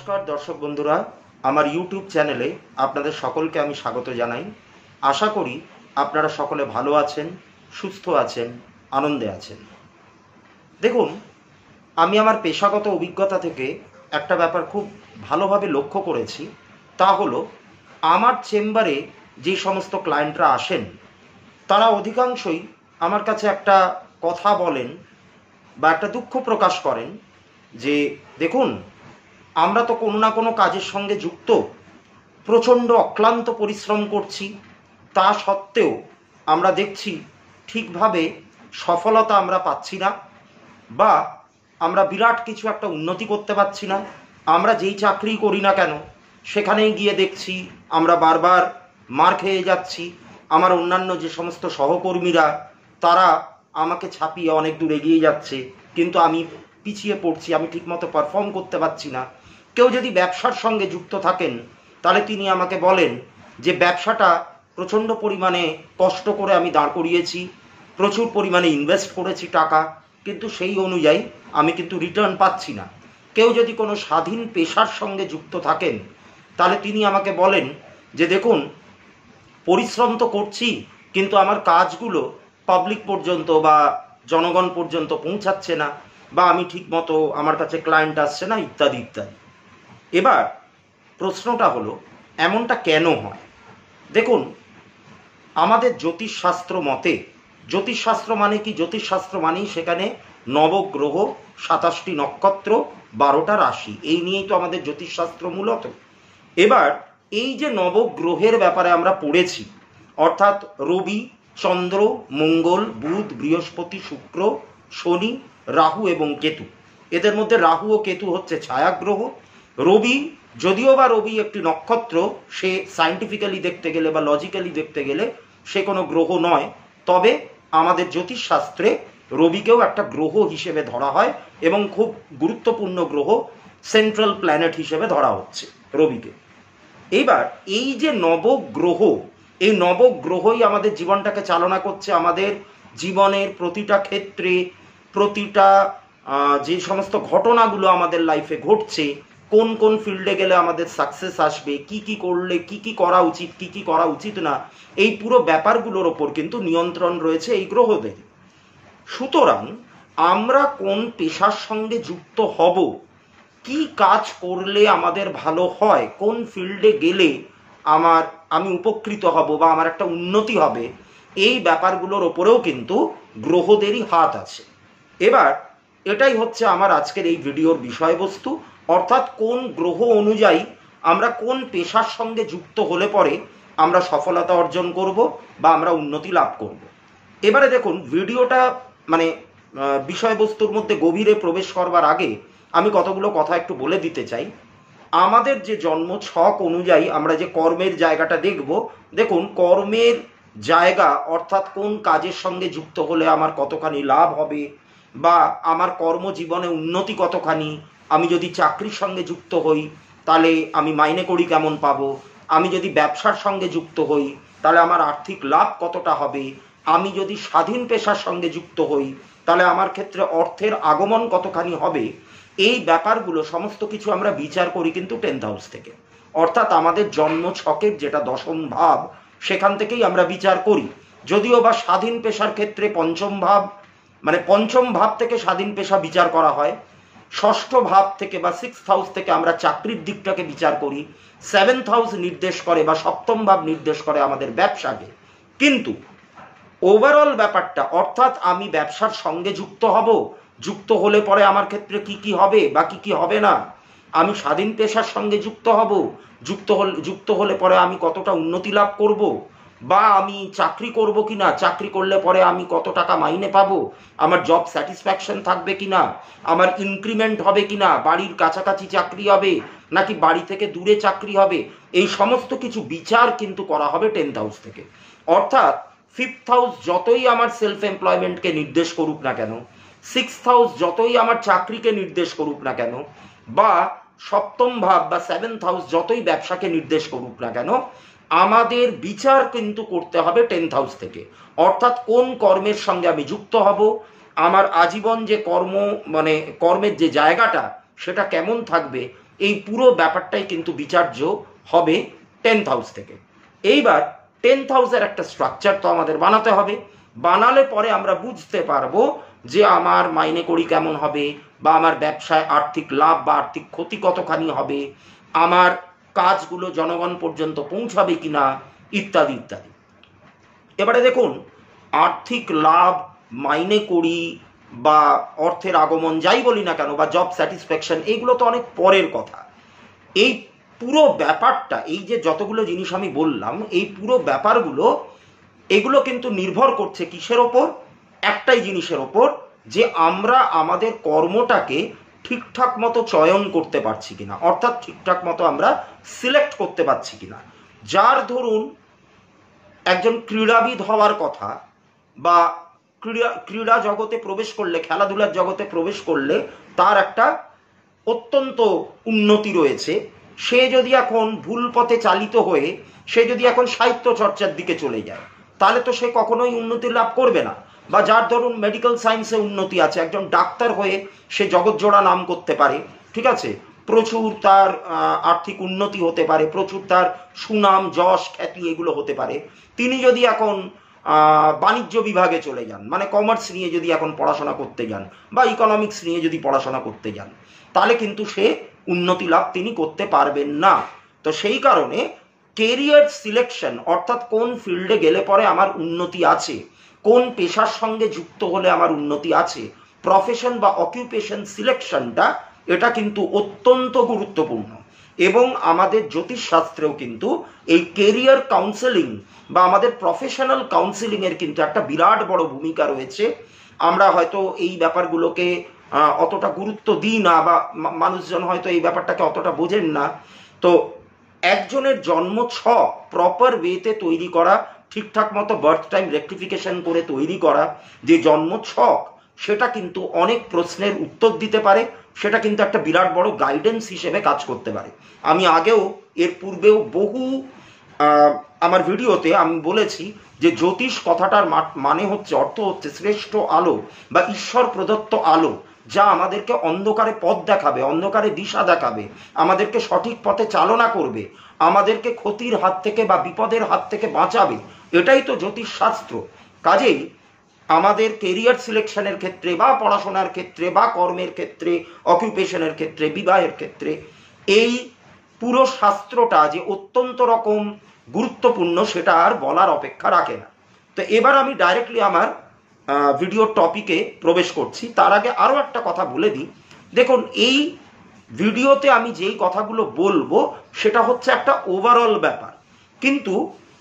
নমস্কার দর্শক বন্ধুরা, আমার ইউটিউব চ্যানেলে আপনাদের সকলকে আমি স্বাগত জানাই। আশা করি আপনারা সকলে ভালো আছেন, সুস্থ আছেন, আনন্দে আছেন। দেখুন, আমি আমার পেশাগত অভিজ্ঞতা থেকে একটা ব্যাপার খুব ভালোভাবে লক্ষ্য করেছি। তা হলো, আমার চেম্বারে যে সমস্ত ক্লায়েন্টরা আসেন তারা অধিকাংশই আমার কাছে একটা কথা বলেন বা একটা দুঃখ প্রকাশ করেন যে দেখুন, আমরা তো কোনো না কোনো কাজের সঙ্গে যুক্ত, প্রচণ্ড অক্লান্ত পরিশ্রম করছি, তা সত্ত্বেও আমরা দেখছি ঠিকভাবে সফলতা আমরা পাচ্ছি না, বা আমরা বিরাট কিছু একটা উন্নতি করতে পারছি না। আমরা যেই চাকরি করি না কেন সেখানেই গিয়ে দেখছি আমরা বারবার মার খেয়ে যাচ্ছি। আমার অন্যান্য যে সমস্ত সহকর্মীরা তারা আমাকে ছাপিয়ে অনেক দূর এগিয়ে যাচ্ছে, কিন্তু আমি পিছিয়ে পড়ছি, আমি ঠিকমতো পারফর্ম করতে পারছি না। কেউ যদি ব্যবসার সঙ্গে যুক্ত থাকেন তাহলে তিনি আমাকে বলেন যে ব্যবসাটা প্রচণ্ড পরিমাণে কষ্ট করে আমি দাঁড় করিয়েছি, প্রচুর পরিমাণে ইনভেস্ট করেছি টাকা, কিন্তু সেই অনুযায়ী আমি কিন্তু রিটার্ন পাচ্ছি না। কেউ যদি কোনো স্বাধীন পেশার সঙ্গে যুক্ত থাকেন তাহলে তিনি আমাকে বলেন যে দেখুন, পরিশ্রম তো করছি কিন্তু আমার কাজগুলো পাবলিক পর্যন্ত বা জনগণ পর্যন্ত পৌঁছাচ্ছে না, বা আমি ঠিকমতো আমার কাছে ক্লায়েন্ট আসছে না, ইত্যাদি ইত্যাদি। এবার প্রশ্নটা হলো, এমনটা কেন হয়? দেখুন, আমাদের জ্যোতিষশাস্ত্র মতে, জ্যোতিষশাস্ত্র মানে কি? জ্যোতিষশাস্ত্র মানেই সেখানে নবগ্রহ, 27টি নক্ষত্র, 12টা রাশি, এই নিয়েই তো আমাদের জ্যোতিষশাস্ত্র মূলত। এবার এই যে নবগ্রহের ব্যাপারে আমরা পড়েছি, অর্থাৎ রবি, চন্দ্র, মঙ্গল, বুধ, বৃহস্পতি, শুক্র, শনি, রাহু এবং কেতু। এদের মধ্যে রাহু ও কেতু হচ্ছে ছায়াগ্রহ। রবি, যদিও বা রবি একটি নক্ষত্র, সে সায়েন্টিফিক্যালি দেখতে গেলে বা লজিক্যালি দেখতে গেলে সে কোনো গ্রহ নয়, তবে আমাদের জ্যোতিষশাস্ত্রে রবিকেও একটা গ্রহ হিসেবে ধরা হয় এবং খুব গুরুত্বপূর্ণ গ্রহ, সেন্ট্রাল প্ল্যানেট হিসেবে ধরা হচ্ছে রবিকে। এইবার এই যে নবগ্রহ, এই নবগ্রহই আমাদের জীবনটাকে চালনা করছে। আমাদের জীবনের প্রতিটা ক্ষেত্রে, প্রতিটা যে সমস্ত ঘটনাগুলো আমাদের লাইফে ঘটছে, কোন কোন ফিল্ডে গেলে আমাদের সাকসেস আসবে, কি কি করলে কি কি করা উচিত, কি কি করা উচিত না, এই পুরো ব্যাপারগুলোর ওপর কিন্তু নিয়ন্ত্রণ রয়েছে এই গ্রহদের। সুতরাং আমরা কোন পেশার সঙ্গে যুক্ত হব, কি কাজ করলে আমাদের ভালো হয়, কোন ফিল্ডে গেলে আমি উপকৃত হব বা আমার একটা উন্নতি হবে, এই ব্যাপারগুলোর ওপরেও কিন্তু গ্রহদেরই হাত আছে। এবার এটাই হচ্ছে আমার আজকের এই ভিডিওর বিষয়বস্তু, অর্থাৎ কোন গ্রহ অনুযায়ী আমরা কোন পেশার সঙ্গে যুক্ত হলে পরে আমরা সফলতা অর্জন করব বা আমরা উন্নতি লাভ করব। এবারে দেখুন, ভিডিওটা মানে বিষয়বস্তুর মধ্যে গভীরে প্রবেশ করবার আগে আমি কতগুলো কথা একটু বলে দিতে চাই। আমাদের যে জন্ম ছক অনুযায়ী আমরা যে কর্মের জায়গাটা দেখব, দেখুন কর্মের জায়গা অর্থাৎ কোন কাজের সঙ্গে যুক্ত হলে আমার কতখানি লাভ হবে বা আমার কর্মজীবনে উন্নতি কতখানি, আমি যদি চাকরির সঙ্গে যুক্ত হই তাহলে আমি মাইনে করি কেমন পাবো, আমি যদি ব্যবসার সঙ্গে যুক্ত হই তাহলে আমার আর্থিক লাভ কতটা হবে, আমি যদি স্বাধীন পেশার সঙ্গে যুক্ত হই তাহলে আমার ক্ষেত্রে অর্থের আগমন কতখানি হবে, এই ব্যাপারগুলো সমস্ত কিছু আমরা বিচার করি কিন্তু 10th হাউস থেকে, অর্থাৎ আমাদের জন্ম ছকের যেটা দশম ভাব সেখান থেকেই আমরা বিচার করি। যদিও বা স্বাধীন পেশার ক্ষেত্রে পঞ্চম ভাব, মানে পঞ্চম ভাব থেকে স্বাধীন পেশা বিচার করা হয়, ষষ্ঠ ভাব থেকে বা 6th হাউস থেকে আমরা চাকরির দিকটাকে বিচার করি, 7th হাউস নির্দেশ করে বা সপ্তম ভাব নির্দেশ করে আমাদের ব্যবসাকে। কিন্তু ওভারঅল ব্যাপারটা, অর্থাৎ আমি ব্যবসার সঙ্গে যুক্ত হব, যুক্ত হলে পরে আমার ক্ষেত্রে কি কি হবে বা কি কি হবে না, আমি স্বাধীন পেশার সঙ্গে যুক্ত হব, যুক্ত হলে পরে আমি কতটা উন্নতি লাভ করব, বা আমি চাকরি করব কিনা, চাকরি করলে পরে আমি কত টাকা মাইনে পাবো, আমার জব স্যাটিসফ্যাকশন থাকবে কিনা, আমার ইনক্রিমেন্ট হবে কিনা, বাড়ির কাছাকাছি চাকরি হবে নাকি বাড়ি থেকে দূরে চাকরি হবে, এই সমস্ত কিছু বিচার কিন্তু করা হবে 10th হাউস থেকে। অর্থাৎ 5th হাউস যতই আমার সেলফ এমপ্লয়মেন্টকে নির্দেশ করুক না কেন, 6th হাউস যতই আমার চাকরিকে নির্দেশ করুক না কেন, বা সপ্তম ভাব বা 7th হাউস যতই ব্যবসাকে নির্দেশ করুক না কেন, আমাদের বিচার কিন্তু করতে হবে 10th হাউস থেকে। অর্থাৎ কোন কর্মের সঙ্গে আমি যুক্ত হব, আমার আজীবন যে কর্মের যে জায়গাটা সেটা কেমন থাকবে, এই পুরো ব্যাপারটাই কিন্তু বিচার্য হবে 10th হাউস থেকে। এইবার 10th হাউসের একটা স্ট্রাকচার তো আমাদের বানাতে হবে, বানালে পরে আমরা বুঝতে পারবো যে আমার মাইনে করি কেমন হবে, বা আমার ব্যবসায় আর্থিক লাভ বা আর্থিক ক্ষতি কতখানি হবে, আমার কাজগুলো জনগণ পর্যন্ত পৌঁছাবে কিনা, ইত্যাদি ইত্যাদি। এবারে দেখুন, আর্থিক লাভ, মাইনে করি বা অর্থের আগমন যাই বলি না কেন, বা জব স্যাটিসফ্যাকশন, এইগুলো তো অনেক পরের কথা। এই পুরো ব্যাপারটা, এই যে যতগুলো জিনিস আমি বললাম, এই পুরো ব্যাপারগুলো এগুলো কিন্তু নির্ভর করছে কিসের ওপর? একটাই জিনিসের ওপর, যে আমরা আমাদের কর্মটাকে ঠিকঠাক মতো চয়ন করতে পারছি কিনা, অর্থাৎ ঠিকঠাক মতো আমরা সিলেক্ট করতে পারছি কিনা। যার ধরুন একজন ক্রীড়াবিদ হওয়ার কথা, বা ক্রীড়া জগতে প্রবেশ করলে, খেলাধুলার জগতে প্রবেশ করলে তার একটা অত্যন্ত উন্নতি রয়েছে, সে যদি এখন ভুল পথে চালিত হয়ে সে যদি এখন সাহিত্য চর্চার দিকে চলে যায়, তাহলে তো সে কখনোই উন্নতি লাভ করবে না। বা যার ধরুন মেডিকেল সায়েন্সে উন্নতি আছে, একজন ডাক্তার হয়ে সে জগৎজোড়া নাম করতে পারে, ঠিক আছে, প্রচুর তার আর্থিক উন্নতি হতে পারে, প্রচুর তার সুনাম যশ খ্যাতি এগুলো হতে পারে। তিনি যদি এখন বাণিজ্য বিভাগে চলে যান, মানে কমার্স নিয়ে যদি এখন পড়াশোনা করতে যান, বা ইকোনমিক্স নিয়ে যদি পড়াশোনা করতে যান, তাহলে কিন্তু সে উন্নতি লাভ তিনি করতে পারবেন না। তো সেই কারণে কেরিয়ার সিলেকশন, অর্থাৎ কোন ফিল্ডে গেলে পরে আমার উন্নতি আছে, কোন পেশার সঙ্গে যুক্ত হলে আমার উন্নতি আছে, প্রফেশন বা অকিউপেশন সিলেকশনটা, এটা কিন্তু অত্যন্ত গুরুত্বপূর্ণ। এবং আমাদের জ্যোতিষশাস্ত্রেও কিন্তু এই কেরিয়ার কাউন্সেলিং বা আমাদের প্রফেশনাল কাউন্সেলিং এর কিন্তু একটা বিরাট বড় ভূমিকা রয়েছে। আমরা হয়তো এই ব্যাপারগুলোকে অতটা গুরুত্ব দিই না, বা মানুষজন হয়তো এই ব্যাপারটাকে অতটা বোঝেন না। তো একজনের জন্ম ছক প্রপার ওয়েতে তৈরি করা, ঠিকঠাক মতো বার্থ টাইম রেকটিফিকেশন করে তৈরি করা যে জন্ম ছক, সেটা কিন্তু অনেক প্রশ্নের উত্তর দিতে পারে, সেটা কিন্তু একটা বিরাট বড় গাইডেন্স হিসেবে কাজ করতে পারে। আমি আগেও এর পূর্বেও বহু আমার ভিডিওতে আমি বলেছি যে জ্যোতিষ কথাটার মানে হচ্ছে, অর্থ হচ্ছে শ্রেষ্ঠ আলো বা ঈশ্বর প্রদত্ত আলো, যা আমাদেরকে অন্ধকারে পথ দেখাবে, অন্ধকারে দিশা দেখাবে, আমাদেরকে সঠিক পথে চালনা করবে, আমাদেরকে ক্ষতির হাত থেকে বা বিপদের হাত থেকে বাঁচাবে। এটাই তো জ্যোতিষ শাস্ত্র। কাজেই আমাদের কেরিয়ার সিলেকশনের ক্ষেত্রে, বা পড়াশোনার ক্ষেত্রে, বা কর্মের ক্ষেত্রে, অকিউপেশনের ক্ষেত্রে, বিবাহের ক্ষেত্রে, এই পুরো শাস্ত্রটা যে অত্যন্ত রকম গুরুত্বপূর্ণ, সেটা আর বলার অপেক্ষা রাখে না। তো এবার আমি ডাইরেক্টলি আমার ভিডিওর টপিকে প্রবেশ করছি। তার আগে আরও একটা কথা বলে দিই। দেখুন, এই ভিডিওতে আমি যেই কথাগুলো বলবো সেটা হচ্ছে একটা ওভারঅল ব্যাপার, কিন্তু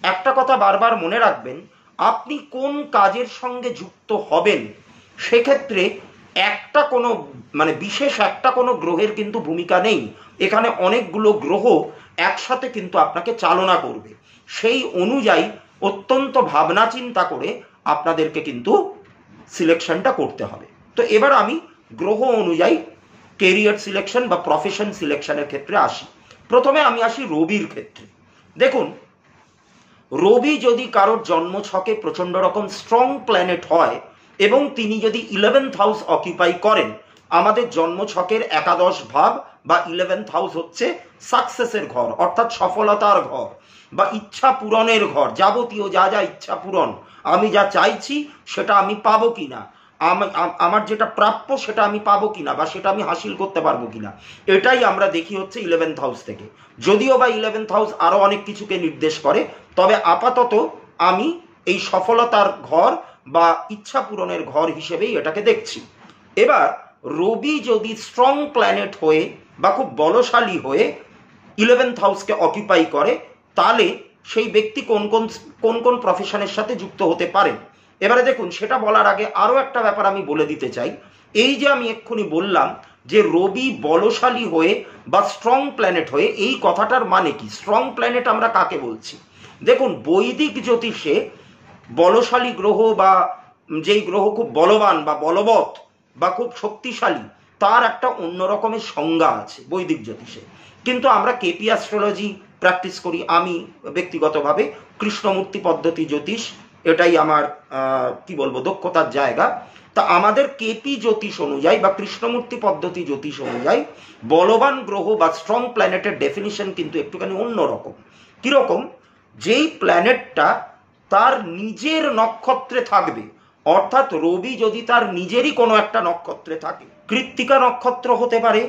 একটা কথা বারবার মনে রাখবেন, আপনি কোন কাজের সঙ্গে যুক্ত হবেন সেক্ষেত্রে একটা কোনো বিশেষ একটা কোনো গ্রহের কিন্তু ভূমিকা নেই। এখানে অনেকগুলো গ্রহ একসাথে কিন্তু আপনাকে চালনা করবে। সেই অনুযায়ী অত্যন্ত ভাবনা চিন্তা করে আপনাদেরকে কিন্তু সিলেকশনটা করতে হবে। তো এবার আমি গ্রহ অনুযায়ী কেরিয়ার সিলেকশন বা প্রফেশন সিলেকশনের ক্ষেত্রে আসি। প্রথমে আমি আসি রবির ক্ষেত্রে। দেখুন, রবি যদি কারোর জন্ম ছকে প্রচন্ড রকম স্ট্রং প্ল্যানেট হয় এবং তিনি যদি 11th হাউস অকিউপাই করেন, আমাদের জন্ম ছকের একাদশ ভাব বা 11th হাউস হচ্ছে সাকসেসের ঘর, অর্থাৎ সফলতার ঘর বা ইচ্ছা পূরণের ঘর। যাবতীয় যা যা ইচ্ছা পূরণ, আমি যা চাইছি সেটা আমি পাবো কিনা, আমার যেটা প্রাপ্য সেটা আমি পাবো কিনা, বা সেটা আমি হাসিল করতে পারবো কিনা, এটাই আমরা দেখি হচ্ছে 11th হাউস থেকে। যদিও বা 11th হাউস আরো অনেক কিছুকে নির্দেশ করে, তবে আপাতত আমি এই সফলতার ঘর বা ইচ্ছা পূরণের ঘর হিসেবেই এটাকে দেখছি। এবার রবি যদি স্ট্রং প্ল্যানেট হয়ে বা খুব বলশালী হয়ে 11th হাউসকে অকিউপাই করে, তাহলে সেই ব্যক্তি কোন কোন প্রফেশনের সাথে যুক্ত হতে পারেন। এবারে দেখুন, সেটা বলার আগে আরো একটা ব্যাপার আমি বলে দিতে চাই। এই যে আমি এক্ষুনি বললাম যে রবি বলশালী হয়ে বা স্ট্রং প্ল্যানেট হয়ে, এই কথাটার মানে কি? স্ট্রং প্ল্যানেট আমরা কাকে বলছি? দেখুন, বৈদিক জ্যোতিষে বলশালী গ্রহ বা যেই গ্রহ খুব বলবান বা বলবৎ বা খুব শক্তিশালী, তার একটা অন্য রকমের সংজ্ঞা আছে বৈদিক জ্যোতিষে। কিন্তু আমরা কেপি অ্যাস্ট্রোলজি প্র্যাকটিস করি। আমি ব্যক্তিগতভাবে কৃষ্ণমূর্তি পদ্ধতি জ্যোতিষ, এটাই আমার কি বলবো দক্ষতার জায়গা। তা আমাদের কেপি জ্যোতিষ অনুযায়ী বা কৃষ্ণমূর্তি পদ্ধতি জ্যোতিষ অনুযায়ী বলবান গ্রহ বা স্ট্রং প্ল্যানেটের ডেফিনিশন কিন্তু একটুখানি অন্যরকম। কিরকম? যেই প্ল্যানেটটা তার নিজের নক্ষত্রে থাকবে, অর্থাৎ রবি যদি তার নিজেরই কোনো একটা নক্ষত্রে থাকে, কৃত্তিকা নক্ষত্র হতে পারে,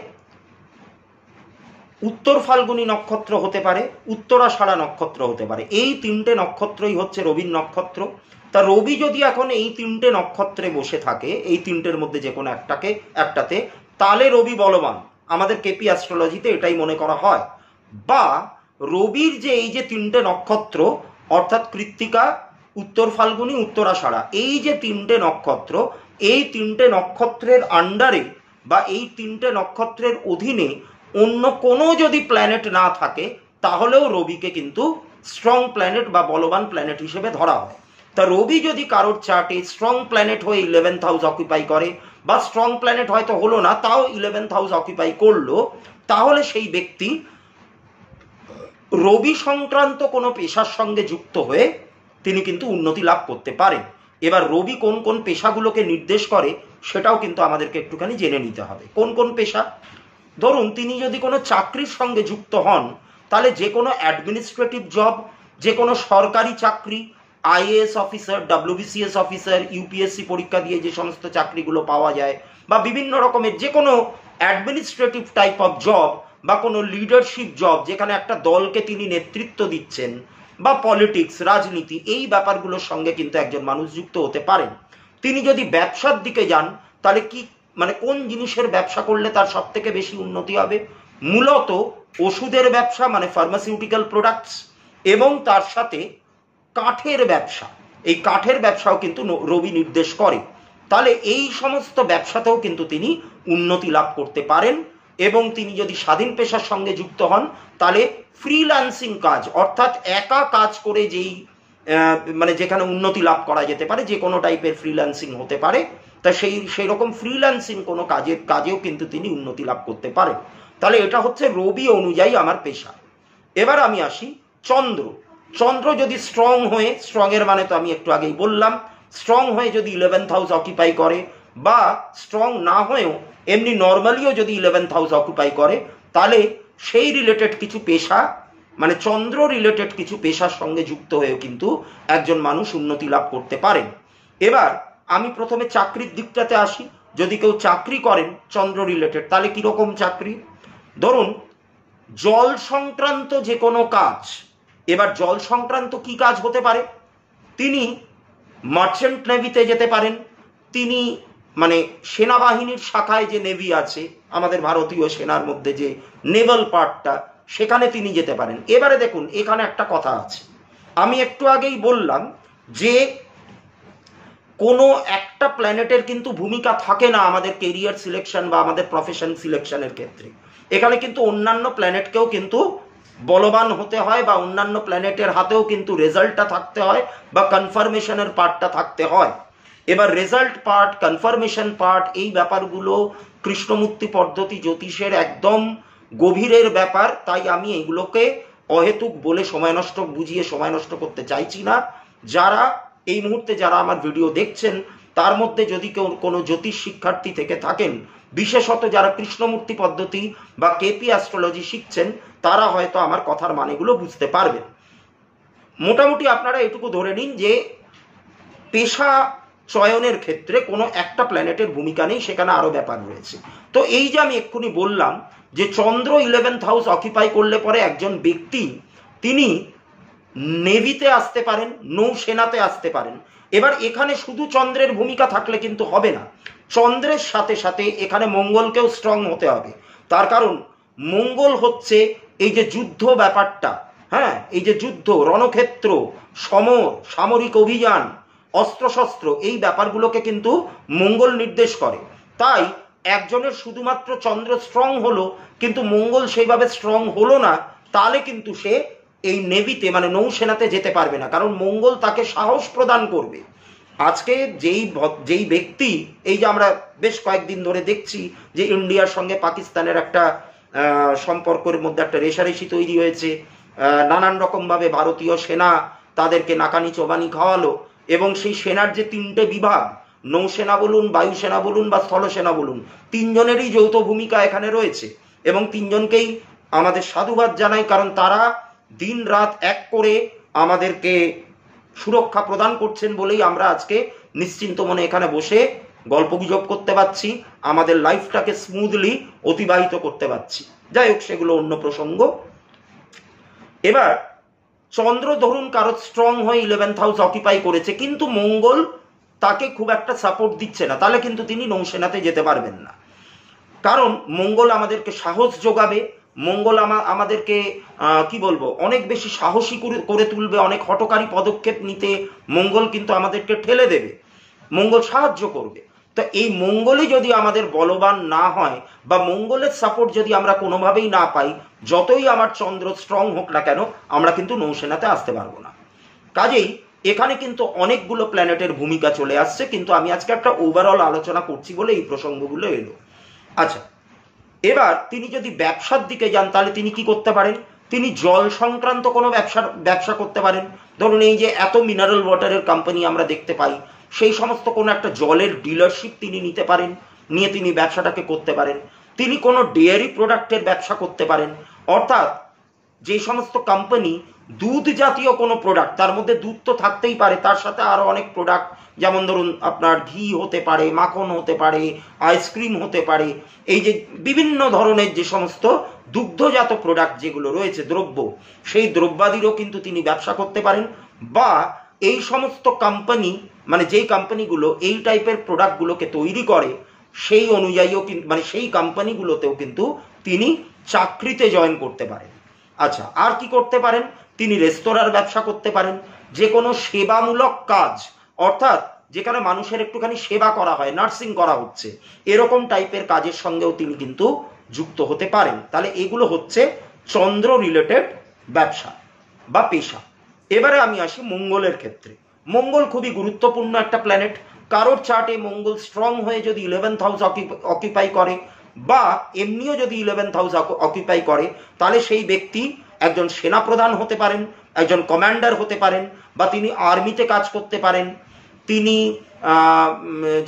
উত্তর ফাল্গুনী নক্ষত্র হতে পারে, উত্তরাষাঢ়া নক্ষত্র হতে পারে, এই তিনটে নক্ষত্রই হচ্ছে রবির নক্ষত্র। তা রবি যদি এখন এই তিনটে নক্ষত্রে বসে থাকে, এই তিনটের মধ্যে যে কোনো একটাতে, তাহলে রবি বলবান। আমাদের কেপি অ্যাস্ট্রোলজিতে এটাই মনে করা হয়। বা রবির যে এই যে তিনটে নক্ষত্র, অর্থাৎ কৃত্তিকা, উত্তর ফাল্গুনী, উত্তরাষাঢ়া, এই যে তিনটে নক্ষত্র, এই তিনটে নক্ষত্রের আন্ডারে বা এই তিনটে নক্ষত্রের অধীনে অন্য কোনো যদি প্ল্যানেট না থাকে, তাহলেও রবিকে কিন্তু স্ট্রং প্ল্যানেট বা বলবান প্ল্যানেট হিসেবে ধরা হয়। তা রবি যদি কারোর চার্টে স্ট্রং প্ল্যানেট হয়ে 11th হাউস অকুপাই করে, বা স্ট্রং প্ল্যানেট হয়তো হলো না, তাও 11th হাউস অকুপাই করলো, তাহলে সেই ব্যক্তি রবি সংক্রান্ত কোনো পেশার সঙ্গে যুক্ত হয়ে তিনি কিন্তু উন্নতি লাভ করতে পারেন। এবার রবি কোন কোন পেশাগুলোকে নির্দেশ করে সেটাও কিন্তু আমাদেরকে একটুখানি জেনে নিতে হবে। কোন কোন পেশা? ধরুন তিনি যদি কোনো চাকরির সঙ্গে যুক্ত হন, তাহলে যে কোনো অ্যাডমিনিস্ট্রেটিভ জব, যে কোনো সরকারি চাকরি, IAS officer, WBCS officer, UPSC পরীক্ষা দিয়ে যে সমস্ত চাকরিগুলো পাওয়া যায়, বা বিভিন্ন রকমের যে কোনো অ্যাডমিনিস্ট্রেটিভ টাইপ অফ জব, বা কোনো লিডারশিপ জব যেখানে একটা দলকে তিনি নেতৃত্ব দিচ্ছেন, বা পলিটিক্স, রাজনীতি, এই ব্যাপারগুলোর সঙ্গে কিন্তু একজন মানুষ যুক্ত হতে পারেন। তিনি যদি ব্যবসার দিকে যান, তাহলে কি মানে কোন জিনিসের ব্যবসা করলে তার সব থেকে বেশি উন্নতি হবে? মূলত ওষুধের ব্যবসা, মানে ফার্মাসিউটিক্যাল প্রোডাক্টস, এবং তার সাথে কাঠের ব্যবসা। এই কাঠের ব্যবসাও কিন্তু রবি নির্দেশ করে। তাহলে এই সমস্ত ব্যবসাতেও কিন্তু তিনি উন্নতি লাভ করতে পারেন। এবং তিনি যদি স্বাধীন পেশার সঙ্গে যুক্ত হন, তাহলে ফ্রিল্যান্সিং কাজ, অর্থাৎ একা কাজ করে যেই মানে যেখানে উন্নতি লাভ করা যেতে পারে, যে কোনো টাইপের ফ্রিল্যান্সিং হতে পারে, তা সেই রকম ফ্রিল্যান্সিং কোনো কাজেও কিন্তু তিনি উন্নতি লাভ করতে পারেন। তাহলে এটা হচ্ছে রবি অনুযায়ী আমার পেশা। এবার আমি আসি চন্দ্র। চন্দ্র যদি স্ট্রং হয়ে, স্ট্রং এর মানে তো আমি একটু আগেই বললাম, স্ট্রং হয়ে যদি 11th হাউস অকুপাই করে, বা স্ট্রং না হয়েও এমনি নর্মালিও যদি 11th হাউস অকুপাই করে, তাহলে সেই রিলেটেড কিছু পেশা, মানে চন্দ্র রিলেটেড কিছু পেশার সঙ্গে যুক্ত হয়েও কিন্তু একজন মানুষ উন্নতি লাভ করতে পারেন। এবার আমি প্রথমে চাকরির দিকটাতে আসি। যদি কেউ চাকরি করেন চন্দ্র রিলেটেড, তাহলে কিরকম চাকরি? ধরুন জল সংক্রান্ত যে কোনো কাজ। এবার জল সংক্রান্ত কি কাজ হতে পারে? তিনি মার্চেন্ট নেভিতে যেতে পারেন, তিনি মানে সেনাবাহিনীর শাখায় যে নেভি আছে, আমাদের ভারতীয় সেনার মধ্যে যে নেভাল পার্টটা, সেখানে তিনি যেতে পারেন। এবারে দেখুন, এখানে একটা কথা আছে। আমি একটু আগেই বললাম যে কোনো একটা প্ল্যানেটের কিন্তু ভূমিকা থাকে না আমাদের কেরিয়ার সিলেকশন বা আমাদের প্রফেশন সিলেকশনের ক্ষেত্রে। এখানে কিন্তু অন্যান্য প্ল্যানেটকেও কিন্তু বলবান হতে হয়, বা অন্যান্য প্ল্যানেটের হাতেও কিন্তু রেজাল্টটা থাকতে হয়, বা কনফার্মেশনের পার্টটা থাকতে হয়। এবার রেজাল্ট পার্ট, কনফার্মেশন পার্ট, এই ব্যাপারগুলো কৃষ্ণমূর্তি পদ্ধতি জ্যোতিষের একদম গভীরের ব্যাপার। তাই আমি এইগুলোকে অহেতুক বলে বুঝিয়ে সময় নষ্ট করতে চাইছি না। যারা এই মুহূর্তে যারা আমার ভিডিও দেখছেন, তার মধ্যে যদি কেউ কোনো জ্যোতিষ শিক্ষার্থী থেকে থাকেন, বিশেষত যারা কৃষ্ণমূর্তি পদ্ধতি বা কেপি অ্যাস্ট্রোলজি শিখছেন, তারা হয়তো আমার কথার মানেগুলো বুঝতে পারবেন। মোটামুটি আপনারা এটুকু ধরে নিন যে পেশা চয়নের ক্ষেত্রে কোনো একটা প্ল্যানেটের ভূমিকা নেই, সেখানে আরো ব্যাপার রয়েছে। তো এই যে আমি এক্ষুনি বললাম যে চন্দ্র 11th হাউস অকুপাই করলে পরে একজন ব্যক্তি তিনি নেভিতে আসতে পারেন, নৌসেনাতে আসতে পারেন। এবার এখানে শুধু চন্দ্রের ভূমিকা থাকলে কিন্তু হবে না, চন্দ্রের সাথে সাথে এখানে মঙ্গলকেও স্ট্রং হতে হবে। তার কারণ মঙ্গল হচ্ছে এই যে যুদ্ধ ব্যাপারটা, হ্যাঁ, এই যে যুদ্ধ, রণক্ষেত্র, সমর, সামরিক অভিযান, অস্ত্রশস্ত্র, এই ব্যাপারগুলোকে কিন্তু মঙ্গল নির্দেশ করে। তাই একজনের শুধুমাত্র চন্দ্র স্ট্রং হলো কিন্তু মঙ্গল সেইভাবে স্ট্রং হলো না, তাহলে কিন্তু সে এই নেভিতে মানে নৌসেনাতে যেতে পারবে না, কারণ মঙ্গল তাকে সাহস প্রদান করবে। আজকে যেই ব্যক্তি, এই যে আমরা বেশ কয়েকদিন ধরে দেখছি যে ইন্ডিয়ার সঙ্গে পাকিস্তানের একটা সম্পর্কের মধ্যে একটা রেষারেষি তৈরি হয়েছে, নানান রকমভাবে ভারতীয় সেনা তাদেরকে নাকানি চোবানি খাওয়ালো, এবং সেই সেনার যে 3টে বিভাগ, নৌসেনা বলুন, বায়ুসেনা বলুন বা স্থলসেনা বলুন, তিনজনেরই যৌথ ভূমিকা এখানে রয়েছে এবং তিনজনকেই আমাদের সাধুবাদ জানাই, কারণ তারা দিন রাত এক করে আমাদেরকে সুরক্ষা প্রদান করছেন বলেই আমরা আজকে নিশ্চিন্ত মনে এখানে বসে গল্পগুজব করতে পারছি, আমাদের লাইফটাকে স্মুথলি অতিবাহিত করতে পারছি। যাই হোক, সেগুলো অন্য প্রসঙ্গ। এবার চন্দ্র ধরুন কারো স্ট্রং হয়ে 11th হাউস অকিপাই করেছে, কিন্তু মঙ্গল তাকে খুব একটা সাপোর্ট দিচ্ছে না, তাহলে কিন্তু তিনি নৌসেনাতে যেতে পারবেন না। কারণ মঙ্গল আমাদেরকে সাহস যোগাবে, মঙ্গল আমাদেরকে কি বলবো, অনেক বেশি সাহসী করে তুলবে, অনেক হঠকারী পদক্ষেপ নিতে মঙ্গল কিন্তু আমাদেরকে ঠেলে দেবে, মঙ্গল সাহায্য করবে। তো এই মঙ্গলই যদি আমাদের বলবান না হয় বা মঙ্গলের সাপোর্ট যদি আমরা কোনোভাবেই না পাই, যতই আমার চন্দ্র স্ট্রং হোক না কেন, আমরা কিন্তু নৌসেনাতে আসতে পারবো না। কাজেই এখানে কিন্তু অনেকগুলো প্ল্যানেটের ভূমিকা চলে আসছে, কিন্তু আমি আজকে একটা ওভারঅল আলোচনা করছি বলে এই প্রসঙ্গগুলো এলো। আচ্ছা, এবার তিনি যদি ব্যবসার দিকে যান, তাহলে তিনি কি করতে পারেন? তিনি জল সংক্রান্ত কোনো ব্যবসা করতে পারেন। ধরুন এই যে এত মিনারেল ওয়াটারের কোম্পানি আমরা দেখতে পাই, সেই সমস্ত কোনো একটা জলের ডিলারশিপ তিনি নিতে পারেন, নিয়ে তিনি ব্যবসাটাকে করতে পারেন। তিনি কোনো ডেয়ারি প্রোডাক্টের ব্যবসা করতে পারেন, অর্থাৎ যে সমস্ত কোম্পানি দুধ জাতীয় কোনো প্রোডাক্ট, তার মধ্যে দুধ তো থাকতেই পারে, তার সাথে আরো অনেক প্রোডাক্ট, যেমন ধরুন আপনার ঘি হতে পারে, মাখন হতে পারে, আইসক্রিম হতে পারে, এই যে বিভিন্ন ধরনের যে সমস্ত দুগ্ধজাত প্রোডাক্ট যেগুলো রয়েছে, দ্রব্য, সেই দ্রব্যাদিরও কিন্তু তিনি ব্যবসা করতে পারেন। বা এই সমস্ত কোম্পানি, মানে যেই কোম্পানিগুলো এই টাইপের প্রোডাক্টগুলোকে তৈরি করে, সেই অনুযায়ীও কিন্তু, মানে সেই কোম্পানিগুলোতেও কিন্তু তিনি চাকরিতে জয়েন করতে পারেন। আচ্ছা, আর কি করতে পারেন? তিনি রেস্তোরাঁর ব্যবসা করতে পারেন, যে কোনো সেবামূলক কাজ, অর্থাৎ যেখানে মানুষের একটুখানি সেবা করা হয়, নার্সিং করা হচ্ছে, এরকম টাইপের কাজের সঙ্গেও তিনি কিন্তু যুক্ত হতে পারেন। তাহলে এগুলো হচ্ছে চন্দ্র রিলেটেড ব্যবসা বা পেশা। এবারে আমি আসি মঙ্গলের ক্ষেত্রে। মঙ্গল খুবই গুরুত্বপূর্ণ একটা প্ল্যানেট। কারোর চার্টে মঙ্গল স্ট্রং হয়ে যদি 11th হাউস অকিপাই করে বা এমনিও যদি 11th হাউস অকিপাই করে, তাহলে সেই ব্যক্তি একজন সেনাপ্রধান হতে পারেন, একজন কমান্ডার হতে পারেন, বা তিনি আর্মিতে কাজ করতে পারেন। তিনি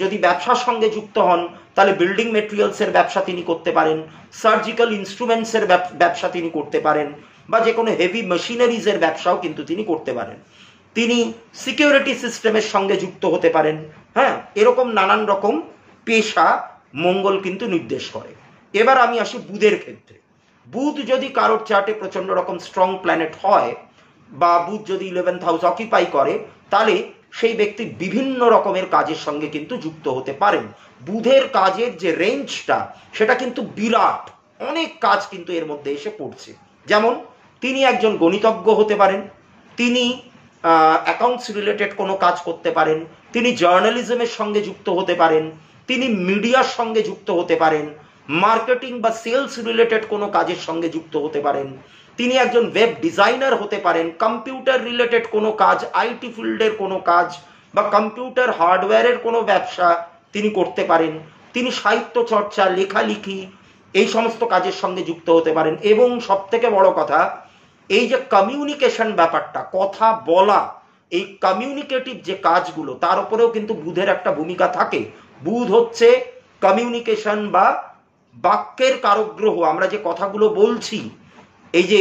যদি ব্যবসার সঙ্গে যুক্ত হন, তাহলে বিল্ডিং মেটেরিয়ালসের ব্যবসা তিনি করতে পারেন, সার্জিক্যাল ইনস্ট্রুমেন্টসের ব্যবসা তিনি করতে পারেন, বা যে কোনো হেভি মেশিনারিজের ব্যবসাও কিন্তু তিনি করতে পারেন। তিনি সিকিউরিটি সিস্টেমের সঙ্গে যুক্ত হতে পারেন। হ্যাঁ, এরকম নানান রকম পেশা মঙ্গল কিন্তু নির্দেশ করে। এবার আমি আসি বুধের ক্ষেত্রে। বুধ যদি কারোর চার্টে প্রচন্ড রকম স্ট্রং প্ল্যানেট হয়, বা বুধ যদি 11th হাউস অকিপাই করে, তাহলে সেই ব্যক্তি বিভিন্ন রকমের কাজের সঙ্গে কিন্তু যুক্ত হতে পারেন। বুধের কাজের যে রেঞ্জটা, সেটা কিন্তু বিরাট, অনেক কাজ কিন্তু এর মধ্যে এসে পড়ছে। যেমন তিনি একজন গণিতজ্ঞ হতে পারেন, তিনি অ্যাকাউন্টস রিলেটেড কোনো কাজ করতে পারেন, তিনি জার্নালিজমের সঙ্গে যুক্ত হতে পারেন, তিনি মিডিয়ার সঙ্গে যুক্ত হতে পারেন, মার্কেটিং বা সেলস রিলেটেড কোনো কাজের সঙ্গে যুক্ত হতে পারেন, তিনি একজন ওয়েব ডিজাইনার হতে পারেন, কম্পিউটার রিলেটেড কোনো কাজ, আইটি ফিল্ডের কোনো কাজ বা কম্পিউটার হার্ডওয়্যারের কোনো ব্যবসা তিনি করতে পারেন, তিনি সাহিত্য চর্চা, লেখালেখি, এই সমস্ত কাজের সঙ্গে যুক্ত হতে পারেন। এবং সব থেকে বড় কথা, এই যে কমিউনিকেশন ব্যাপারটা, কথা বলা, এই কমিউনিকেটিভ যে কাজগুলো, তার উপরেও কিন্তু বুধের একটা ভূমিকা থাকে। বুধ হচ্ছে কমিউনিকেশন বা বাক্যের কারগ্রহ। আমরা যে কথাগুলো বলছি, এই যে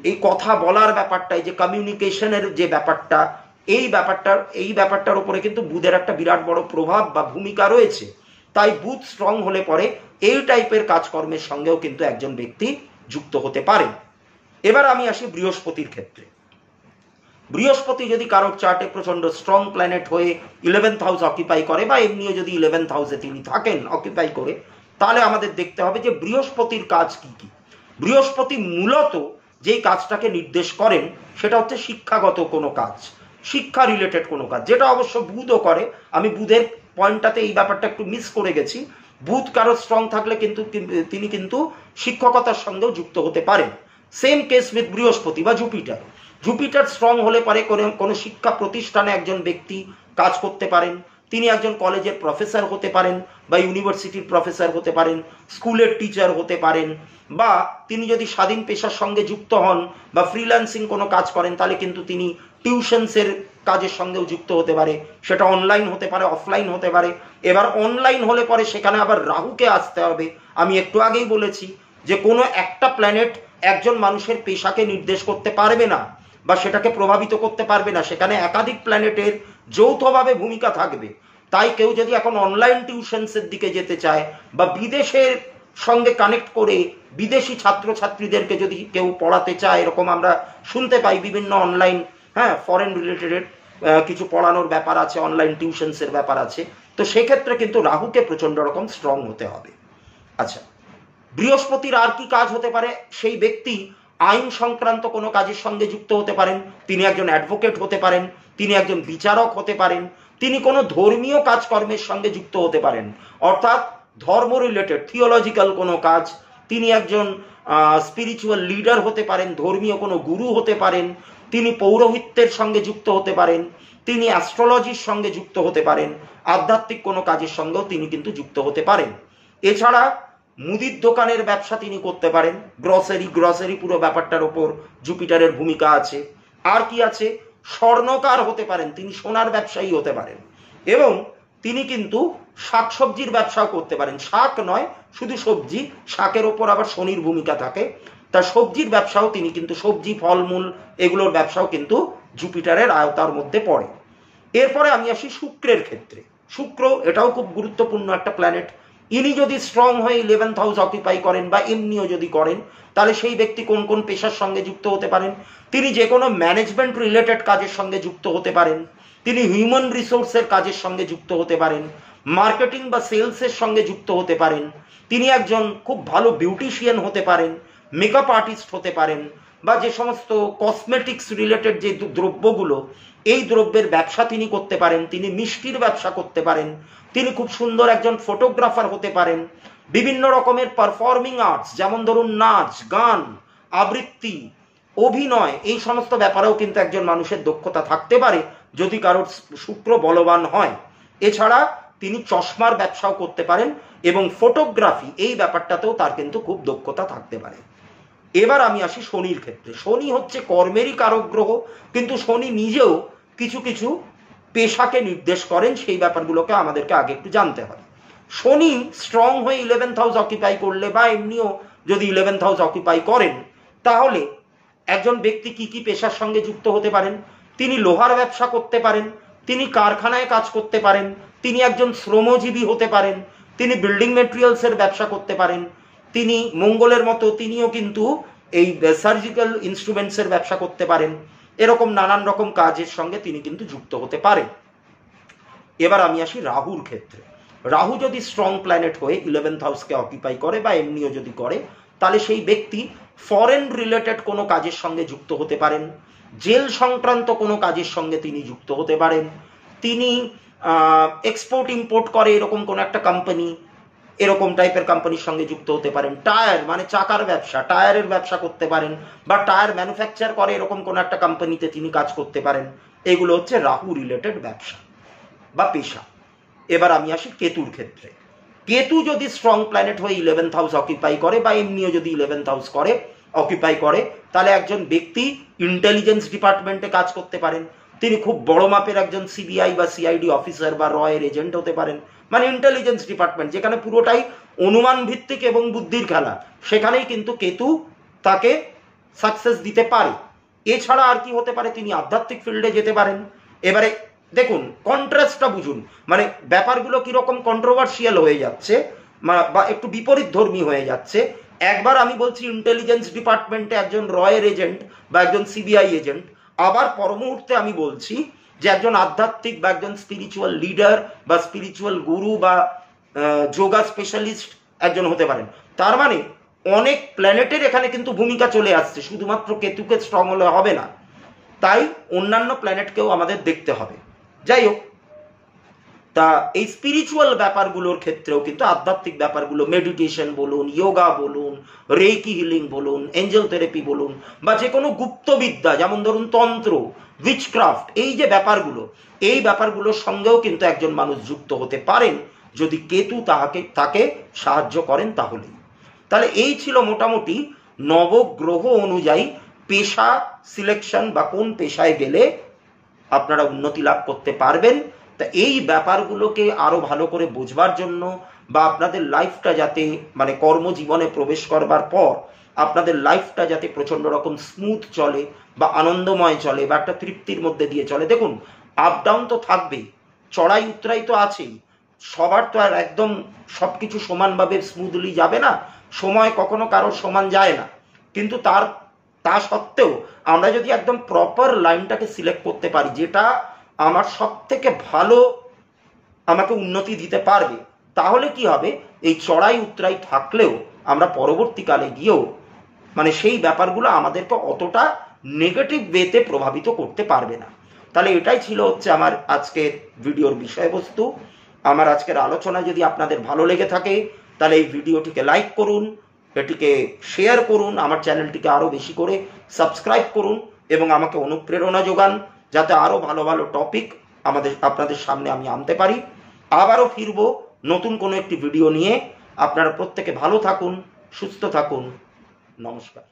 এই কথা বলার ব্যাপারটা, এই যে কমিউনিকেশনের যে ব্যাপারটা, এই ব্যাপারটার উপরে কিন্তু বুধের একটা বিরাট বড় প্রভাব বা ভূমিকা রয়েছে। তাই বুধ স্ট্রং হলে পরে এই টাইপের কাজকর্মের সঙ্গেও কিন্তু একজন ব্যক্তি যুক্ত হতে পারে। এবার আমি আসি বৃহস্পতির ক্ষেত্রে। বৃহস্পতি যদি কারোর চার্টে প্রচন্ড স্ট্রং প্ল্যানেট হয়ে 11th হাউস অকিপাই করে, বা এমনিও যদি 11th হাউসে তিনি থাকেন অকিপাই করে, তাহলে আমাদের দেখতে হবে যে বৃহস্পতির কাজ কি কি। বৃহস্পতি মূলত যেই কাজটাকে নির্দেশ করেন, সেটা হচ্ছে শিক্ষাগত কোনো কাজ, শিক্ষা রিলেটেড কোনো কাজ, যেটা অবশ্য বুধও করে। আমি বুধের পয়েন্টটাতে এই ব্যাপারটা একটু মিস করে গেছি। বুধ কারো স্ট্রং থাকলে কিন্তু তিনি কিন্তু শিক্ষকতার সঙ্গেও যুক্ত হতে পারেন। সেম কেস উইথ বৃহস্পতি বা জুপিটার। জুপিটার স্ট্রং হলে পরে কোনো শিক্ষা প্রতিষ্ঠানে একজন ব্যক্তি কাজ করতে পারেন, তিনি একজন কলেজের প্রফেসর হতে পারেন, বা ইউনিভার্সিটির প্রফেসর হতে পারেন, স্কুলের টিচার হতে পারেন, বা তিনি যদি স্বাধীন পেশার সঙ্গে যুক্ত হন বা ফ্রিল্যান্সিং কোনো কাজ করেন, তাহলে কিন্তু তিনি টিউশনসের কাজের সঙ্গেও যুক্ত হতে পারে, সেটা অনলাইন হতে পারে, অফলাইন হতে পারে। এবার অনলাইন হলে পরে সেখানে আবার রাহুকে আসতে হবে। আমি একটু আগেই বলেছি যে কোনো একটা প্ল্যানেট একজন মানুষের পেশাকে নির্দেশ করতে পারবে না বা সেটাকে প্রভাবিত করতে পারবে না, সেখানে একাধিক প্ল্যানেটের যৌথভাবে ভূমিকা থাকবে। তাই কেউ যদি এখন অনলাইন টিউশনসের দিকে যেতে চায় বা বিদেশের সঙ্গে কানেক্ট করে বিদেশি ছাত্রছাত্রীদেরকে যদি কেউ পড়াতে চায়, এরকম আমরা শুনতে পাই বিভিন্ন অনলাইন, হ্যাঁ, ফরেন রিলেটেড কিছু পড়ানোর ব্যাপার আছে, অনলাইন টিউশনসের ব্যাপার আছে, তো সেক্ষেত্রে কিন্তু রাহুকে প্রচন্ড রকম স্ট্রং হতে হবে। আচ্ছা, বৃহস্পতির আর কি কাজ হতে পারে? সেই ব্যক্তি আইন সংক্রান্ত কোনো কাজের সঙ্গে যুক্ত হতে পারেন, তিনি একজন অ্যাডভোকেট হতে পারেন, তিনি একজন বিচারক হতে পারেন, তিনি কোনো ধর্মীয় কাজকর্মের সঙ্গে যুক্ত হতে পারেন, অর্থাৎ ধর্ম রিলেটেড থিওলজিক্যাল কোনো কাজ, তিনি একজন স্পিরিচুয়াল লিডার হতে পারেন, ধর্মীয় কোনো গুরু হতে পারেন, তিনি পৌরোহিত্যের সঙ্গে যুক্ত হতে পারেন, তিনি অ্যাস্ট্রোলজির সঙ্গে যুক্ত হতে পারেন, আধ্যাত্মিক কোনো কাজের সঙ্গেও তিনি কিন্তু যুক্ত হতে পারেন। এছাড়া মুদির দোকানের ব্যবসা তিনি করতে পারেন, গ্রসারি পুরো ব্যাপারটার ওপর জুপিটারের ভূমিকা আছে। আর কি আছে? স্বর্ণকার হতে পারেন, তিনি সোনার ব্যবসায়ী হতে পারেন, এবং তিনি কিন্তু শাকসবজির ব্যবসাও করতে পারেন। শাক নয়, শুধু সবজি, শাকের ওপর আবার শনির ভূমিকা থাকে, তা সবজির ব্যবসাও তিনি কিন্তু, সবজি ফলমূল এগুলোর ব্যবসাও কিন্তু জুপিটারের আয়তার মধ্যে পড়ে। এরপরে আমি আসি শুক্রের ক্ষেত্রে। শুক্র এটাও খুব গুরুত্বপূর্ণ একটা প্ল্যানেট। ইনি যদি স্ট্রং হয়ে 11th হাউস অকুপাই করেন বা এমনিও যদি করেন, তাহলে সেই ব্যক্তি কোন কোন পেশার সঙ্গে যুক্ত হতে পারেন? তিনি যে কোনো ম্যানেজমেন্ট রিলেটেড কাজের সঙ্গে যুক্ত হতে পারেন, তিনি হিউম্যান রিসোর্সের কাজের সঙ্গে যুক্ত হতে পারেন, মার্কেটিং বা সেলসের সঙ্গে যুক্ত হতে পারেন, তিনি একজন খুব ভালো বিউটিশিয়ান হতে পারেন, মেকআপ আর্টিস্ট হতে পারেন, বা যে সমস্ত কসমেটিক্স রিলেটেড যে দ্রব্যগুলো, এই দ্রব্যের ব্যবসা তিনি করতে পারেন, তিনি মিষ্টির ব্যবসা করতে পারেন, তিনি খুব সুন্দর একজন ফটোগ্রাফার হতে পারেন, বিভিন্ন রকমের পারফর্মিং আর্টস, যেমন ধরুন নাচ, গান, আবৃত্তি, অভিনয়, এই সমস্ত ব্যাপারেও কিন্তু একজন মানুষের দক্ষতা থাকতে পারে যদি কারোর শুক্র বলবান হয়। এছাড়া তিনি চশমার ব্যবসাও করতে পারেন এবং ফটোগ্রাফি এই ব্যাপারটাতেও তার কিন্তু খুব দক্ষতা থাকতে পারে। এবার আমি আসি শনির ক্ষেত্রে। শনি হচ্ছে কর্মেরই কারক গ্রহ, কিন্তু শনি নিজেও কিছু কিছু পেশাকে নির্দেশ করেন, সেই ব্যাপারগুলোকে আমাদেরকে আগে একটু জানতে হবে। শনি স্ট্রং হয়ে 11th হাউস অকুপাই করলে বা এমনিও যদি 11th হাউস অকুপাই করেন, তাহলে একজন ব্যক্তি কি কি পেশার সঙ্গে যুক্ত হতে পারেন? তিনি লোহার ব্যবসা করতে পারেন, তিনি কারখানায় কাজ করতে পারেন, তিনি একজন শ্রমজীবী হতে পারেন, তিনি বিল্ডিং মেটেরিয়ালসের ব্যবসা করতে পারেন, তিনি মঙ্গলের মতো তিনিও কিন্তু এই সার্জিক্যাল ইনস্ট্রুমেন্টসের ব্যবসা করতে পারেন। এরকম নানান রকম কাজের সঙ্গে তিনি কিন্তু যুক্ত হতে পারেন। এবার আমি আসি রাহুর ক্ষেত্রে। রাহু যদি স্ট্রং প্ল্যানেট হয়ে 11th হাউসকে অকুপাই করে বা এমনিও যদি করে, তাহলে সেই ব্যক্তি ফরেন রিলেটেড কোনো কাজের সঙ্গে যুক্ত হতে পারেন, জেল সংক্রান্ত কোনো কাজের সঙ্গে তিনি যুক্ত হতে পারেন, তিনি এক্সপোর্ট ইম্পোর্ট করে এরকম কোনো একটা কোম্পানি, এরকম টাইপের কোম্পানির সঙ্গে যুক্ত হতে পারেন, টায়ার মানে চাকার ব্যবসা, টায়ারের ব্যবসা করতে পারেন, বা টায়ার ম্যানুফ্যাকচার করে এরকম কোনো একটা কোম্পানিতে তিনি কাজ করতে পারেন। এগুলো হচ্ছে রাহু রিলেটেড ব্যবসা বা পেশা। এবার আমি আসি কেতুর ক্ষেত্রে। কেতু যদি স্ট্রং প্ল্যানেট হয়ে 11th হাউস অকুপাই করে বা এমনিও যদি 11th হাউস অকুপাই করে, তাহলে একজন ব্যক্তি ইন্টেলিজেন্স ডিপার্টমেন্টে কাজ করতে পারেন, তিনি খুব বড় মাপের একজন সিবিআই বা সিআইডি অফিসার বা রয়ের এজেন্ট হতে পারেন। মানে ইন্টেলিজেন্স ডিপার্টমেন্ট যেখানে পুরোটাই অনুমান ভিত্তিক এবং বুদ্ধির খেলা, সেখানেই কিন্তু কেতু তাকে সাকসেস দিতে পারে। এছাড়া আর কি হতে পারে? তিনি আধ্যাত্মিক ফিল্ডে যেতে পারেন। এবারে দেখুন কন্ট্রাস্টটা বুঝুন, মানে ব্যাপারগুলো কিরকম কন্ট্রোভার্সিয়াল হয়ে যাচ্ছে বা একটু বিপরীত ধর্মী হয়ে যাচ্ছে। একবার আমি বলছি ইন্টেলিজেন্স ডিপার্টমেন্টে একজন রয়ের এজেন্ট বা একজন সিবিআই এজেন্ট, আবার পর মুহূর্তে আমি বলছি যে একজন আধ্যাত্মিক বা একজন স্পিরিচুয়াল লিডার বা স্পিরিচুয়াল গুরু বা যোগা স্পেশালিস্ট একজন হতে পারেন। তার মানে অনেক প্ল্যানেটের এখানে কিন্তু ভূমিকা চলে আসছে, শুধুমাত্র কেতুকে স্ট্রং হলে হবে না, তাই অন্যান্য প্ল্যানেটকেও আমাদের দেখতে হবে। যাই হোক, তা এই স্পিরিচুয়াল ব্যাপারগুলোর ক্ষেত্রেও কিন্তু আধ্যাত্মিক ব্যাপারগুলো, মেডিটেশন বলুন, যোগা বলুন, রেকি হিলিং বলুন, এঞ্জেল থেরাপি বলুন, বা যে কোনো গুপ্তবিদ্যা যেমন ধরুন তন্ত্র, উইচক্রাফট, এই যে ব্যাপারগুলো, এই ব্যাপারগুলোর সঙ্গেও কিন্তু একজন মানুষ যুক্ত হতে পারেন যদি কেতু তাকে সাহায্য করেন তাহলেই। তাহলে এই ছিল মোটামুটি নবগ্রহ অনুযায়ী পেশা সিলেকশন বা কোন পেশায় গেলে আপনারা উন্নতি লাভ করতে পারবেন। তা এই ব্যাপারগুলোকে আরো ভালো করে বুঝবার জন্য বা আপনাদের লাইফটা যাতে মানে কর্মজীবনে প্রবেশ করবার পর আপনাদের লাইফটা যাতে প্রচন্ড রকম স্মুথ চলে বা আনন্দময় চলে বা একটা তৃপ্তির মধ্যে দিয়ে চলে। দেখুন, আপ ডাউন তো থাকবেই, চড়াই উতরাই তো আছেই, সবার তো আর একদম সবকিছু সমানভাবে স্মুথলি যাবে না, সময় কখনো কারোর সমান যায় না। কিন্তু তা সত্ত্বেও আমরা যদি একদম প্রপার লাইনটাকে সিলেক্ট করতে পারি, যেটা আমার সব থেকে ভালো আমাকে উন্নতি দিতে পারবে, তাহলে কি হবে, এই চড়াই উতরাই থাকলেও আমরা পরবর্তীকালে গিয়েও মানে সেই ব্যাপারগুলো আমাদেরকে অতটা নেগেটিভ ওয়েতে প্রভাবিত করতে পারবে না। তাহলে এটাই ছিল হচ্ছে আমার আজকের ভিডিওর বিষয়বস্তু। আমার আজকের আলোচনা যদি আপনাদের ভালো লেগে থাকে তাহলে এই ভিডিওটিকে লাইক করুন, এটিকে শেয়ার করুন, আমার চ্যানেলটিকে আরও বেশি করে সাবস্ক্রাইব করুন এবং আমাকে অনুপ্রেরণা যোগান যাতে আরও ভালো ভালো টপিক আপনাদের সামনে আমি আনতে পারি। আবারও ফিরবো নতুন কোনো একটি ভিডিও নিয়ে। আপনারা প্রত্যেকে ভালো থাকুন, সুস্থ থাকুন। নমস্কার।